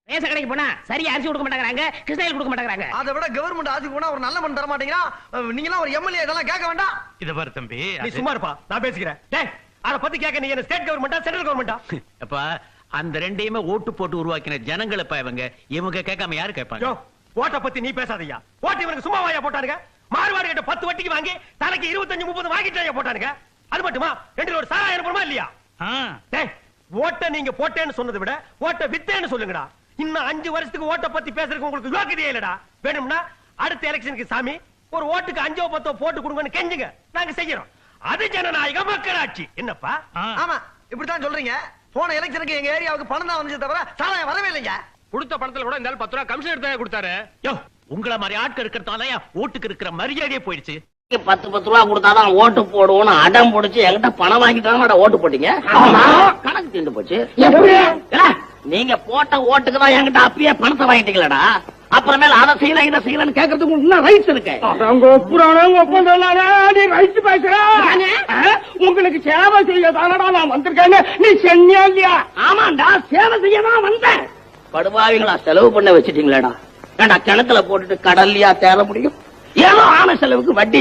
Ration கடைக்கு போனா சரியா அரிசி கொடுக்க மாட்டாங்க, கிருஷ்ணகிரி கொடுக்க மாட்டாங்க. அதை விட கவர்மெண்ட் ஆட்சிக்கு போனா ஒரு நல்ல மண் தர மாட்டீங்களா? நீங்க ஒரு எம்எல்ஏ இதெல்லாம் கேட்க வேண்டாம். இத பாரு தம்பி, நீ சும்மா இருப்பா, நான் பேசிக்கிறேன். டேய், அத பத்தி கேட்க நீ என்ன ஸ்டேட் கவர்மெண்டா சென்ட்ரல் கவர்மெண்டா? அப்பா அந்த ரெண்டையுமே ஓட்டு போட்டு உருவாக்கின ஜனங்கள் இப்ப இவங்க கேட்காம யாரு கேட்பாங்க? ஓட்ட பத்தி நீ பேசாதய்யா. ஓட்டு இவனுக்கு சும்மா வாயா போட்டானுங்க. மார்வாடி கிட்ட 10 வட்டிக்கு வாங்கி தலைக்கு 25-30 வாங்கிட்டாயா போட்டானுங்க. அது மட்டுமா ரெண்டுல ஒரு சாராயம் அனுப்புறமா இல்லையா? டேய், ஓட்ட நீங்க போட்டேன்னு சொன்னதை விட ஓட்ட வித்தேன்னு சொல்லுங்கடா. இன்னும் 5 வருஷத்துக்கு ஓட்ட பத்தி பேசுறதுக்கு உங்களுக்கு யோகியதையே இல்லடா. வேணும்னா அடுத்த எலெக்ஷனுக்கு சாமி ஒரு ஓட்டுக்கு 5-10 போட்டு கொடுங்கன்னு கெஞ்சுங்க, நாங்க செய்யறோம். அது ஜனநாயக மக்களாட்சி. என்னப்பா? ஆமா, இப்படித்தான் சொல்றீங்க. போன எலெக்ஷனுக்கு எங்க ஏரியாவுக்கு பணம் தான் வந்துச்சு தவிர சாராயம் வரவே இல்லைங்க. கொடுத்த பணத்துல கூட இந்த 10 ரூபாய் கமிஷன் எடுத்து கொடுத்தாரு. யோ, உங்கள மாதிரி ஆட்கள் இருக்கிறதால ஓட்டுக்கு இருக்கிற மரியாதையே போயிடுச்சு. 10 ரூபா கொடுத்தாதான் ஓட்டு போடுவோம்னு அடம் பிடிச்சு என்கிட்ட பணம் வாங்கிட்டாங்க ஓட்டு போட்டீங்க. கணக்கு தீர்ந்து போச்சு. நீங்க போட்ட ஓட்டுக்கு தான் என்கிட்ட அப்பயே பணத்தை வாங்கிட்டீங்களடா. அப்புறமேல அதை செய்யலாம் இதை செய்யலாம்னு கேட்கறதுக்கு உங்களுக்கு ரைட்ஸ் இருக்கு. உங்களுக்கு சேவை செய்ய தானடா நான் வந்திருக்கேன்னு நீ செஞ்சா இல்லையா? ஆமாண்டா, சேவை செய்ய தான் வந்தேன். படுபாவிகளா செலவு பண்ண வச்சுட்டீங்களேடா. ஏண்டா கிணத்துல போட்டுட்டு கடல்லையா தேட முடியும்? ஏதோ ஆன செலவுக்கு வட்டி